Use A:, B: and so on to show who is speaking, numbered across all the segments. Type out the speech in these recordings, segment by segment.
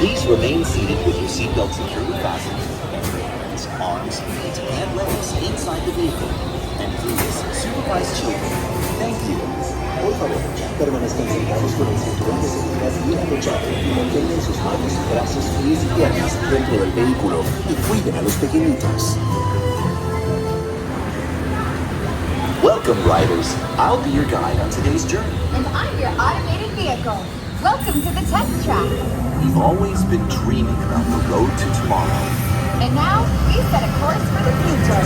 A: Please remain seated with your seatbelt securely fastened and your hands, arms, feet, and legs inside the vehicle. And please supervise children. Thank you.
B: Por favor, permanezcan sentados con el cinturón de seguridad bien abrochado y mantengan sus manos, brazos, pies y piernas dentro del vehículo y cuiden a los pequeñitos.
A: Welcome, riders. I'll be your guide on today's journey.
C: And I'm your automated vehicle. Welcome to the test track.
A: We've always been dreaming about the road to tomorrow.
C: And now, we set a course for the future.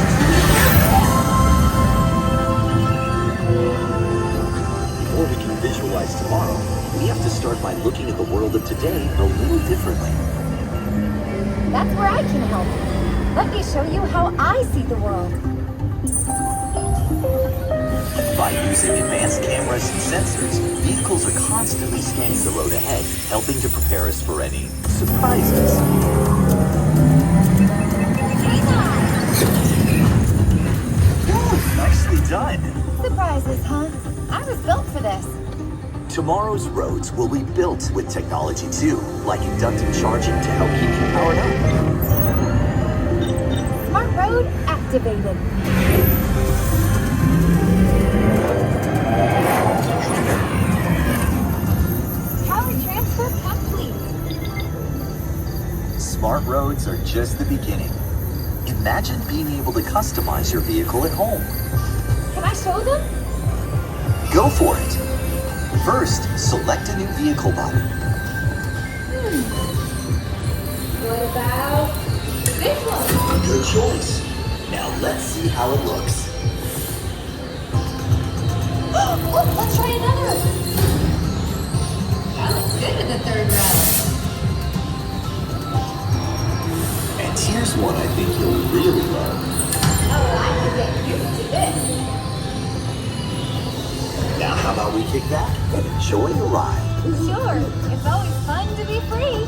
A: Before we can visualize tomorrow, we have to start by looking at the world of today a little differently.
C: That's where I can help. Let me show you how I see the world.
A: By using advanced cameras and sensors, vehicles are constantly scanning the road ahead, helping to prepare us for any surprises.
C: Hang on!
A: Nicely done!
C: Surprises, huh? I was built for this.
A: Tomorrow's roads will be built with technology too, like inductive charging to help keep you powered up.
C: Smart road activated. Power transfer complete.
A: Smart roads are just the beginning. Imagine being able to customize your vehicle at home.
C: Can I show them?
A: Go for it. First, select a new vehicle body.
C: What about this one?
A: Good choice. Now let's see how it looks.
C: Oh, let's try another. That looks good in the third round.
A: And here's one I think you'll really love.
C: Oh, I can get used to this.
A: Now how about we kick back and enjoy the ride?
C: Sure, it's always fun to be free.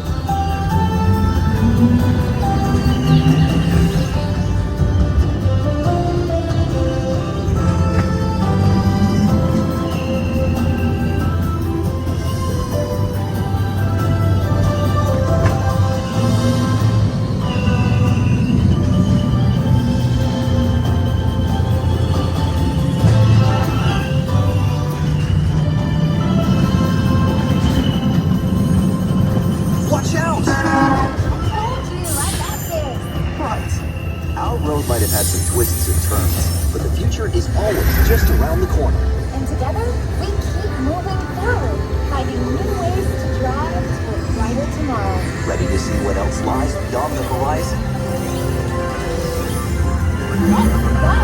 A: Watch out!
C: I told you, I got this.
A: Right. Our road might have had some twists and turns, but the future is always just around the corner.
C: And together, we keep moving forward, finding new ways to drive to a brighter tomorrow.
A: Ready to see what else lies beyond the horizon?
C: Let's go!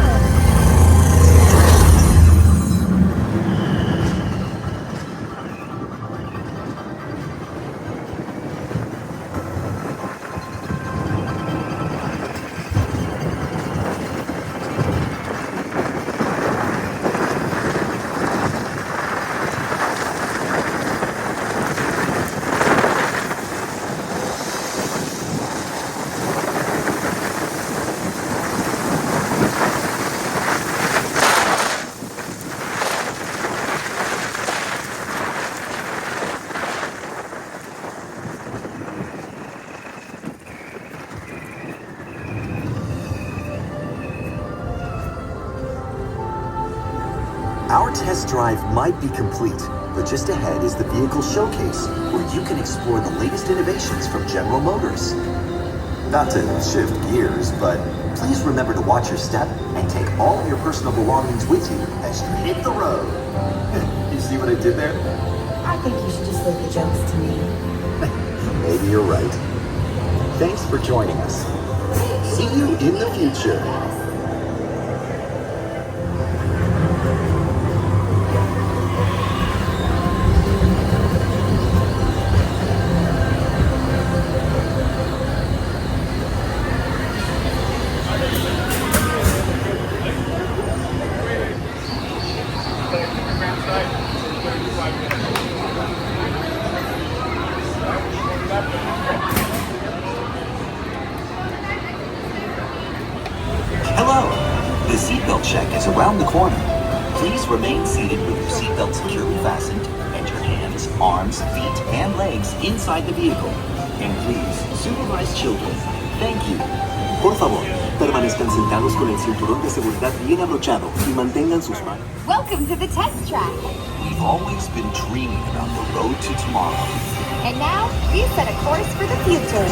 A: Our test drive might be complete, but just ahead is the vehicle showcase, where you can explore the latest innovations from General Motors. Not to shift gears, but please remember to watch your step and take all of your personal belongings with you as you hit the road. You see what I did there?
D: I think you should just leave the jokes to me.
A: Maybe you're right. Thanks for joining us. See you in the future. Hello! The seatbelt check is around the corner. Please remain seated with your seatbelt securely fastened and your hands, arms, feet, and legs inside the vehicle.
B: And please, supervise children. Thank you. Por favor, permanezcan sentados con el cinturón de seguridad bien abrochado y mantengan sus manos.
C: Welcome to the test track.
A: We've always been dreaming about the road to tomorrow.
C: And now, we've set a course for the future.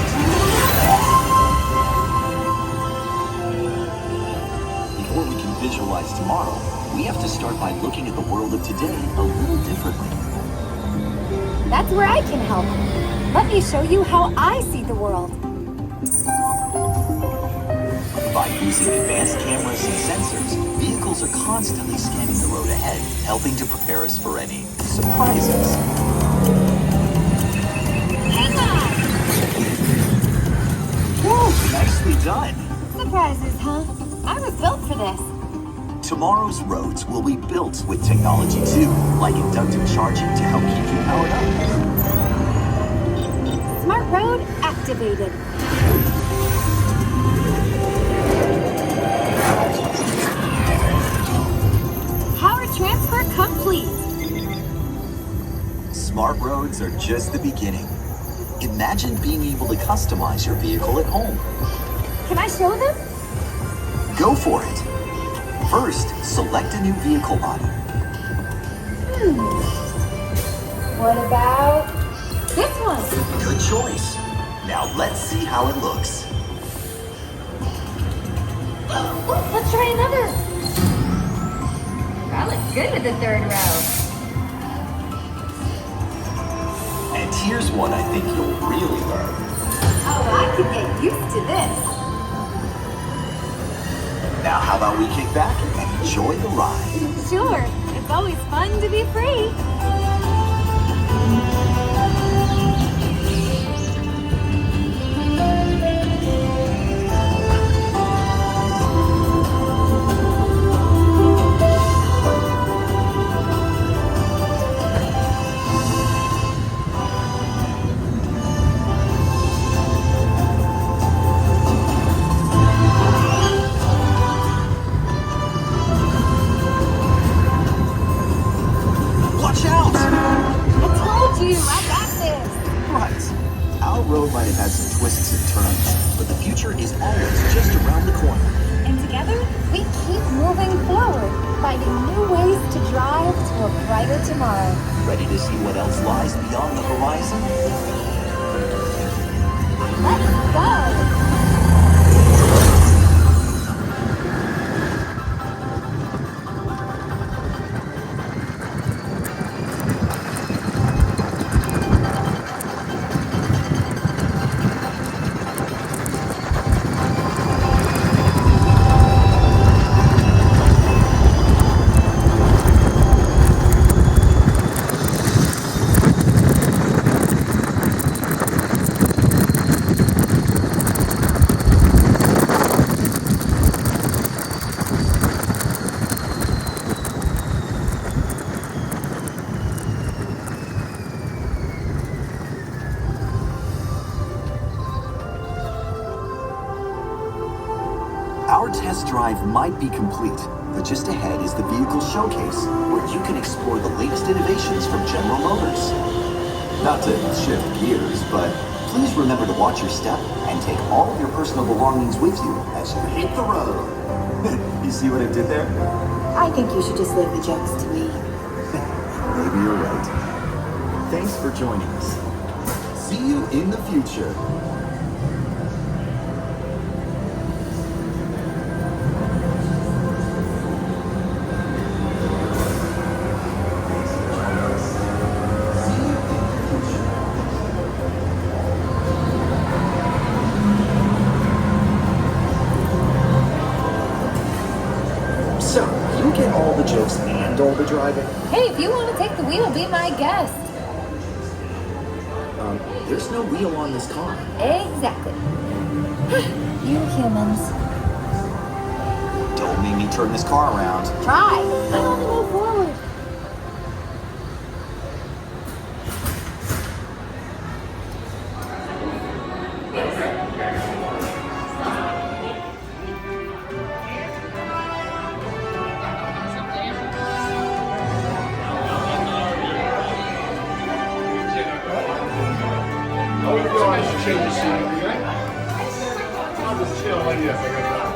A: Before we can visualize tomorrow, we have to start by looking at the world of today a little differently.
C: That's where I can help. Let me show you how I see the world.
A: By using advanced cameras and sensors, vehicles are constantly scanning the road ahead, helping to prepare us for any surprises.
C: Hang on!
A: Whoa, nicely done!
C: Surprises, huh? I was built for this.
A: Tomorrow's roads will be built with technology too, like inductive charging to help keep you powered up.
C: Smart road activated. Power transfer complete.
A: Smart roads are just the beginning. Imagine being able to customize your vehicle at home.
C: Can I show them?
A: Go for it. First, select a new vehicle model.
C: What about this one?
A: Good choice. Now let's see how it looks.
C: Oh, let's try another. That looks good with the third row.
A: And here's one I think you'll really love.
C: Oh, I could get used to this.
A: Now how about we kick back and enjoy the ride?
C: Sure, it's always fun to be free.
A: Watch out!
C: I told you, I got this.
A: Right. Our road might have had some twists and turns, but the future is always just around the corner.
C: And together, we keep moving forward, finding new ways to drive to a brighter tomorrow.
A: Ready to see what else lies beyond the horizon?
C: Let's go!
A: Our test drive might be complete, but just ahead is the vehicle showcase, where you can explore the latest innovations from General Motors. Not to shift gears, but please remember to watch your step and take all of your personal belongings with you as you hit the road. You see what I did there?
D: I think you should just leave the jokes to me.
A: Maybe you're right. Thanks for joining us. See you in the future. So, you get all the jokes and all the driving?
C: Hey, if you want to take the wheel, be my guest.
A: There's no wheel on this car.
C: Exactly. You humans.
A: Don't make me turn this car around.
C: Try. I want to move forward.
E: vending machine, right? I'll just chill like this.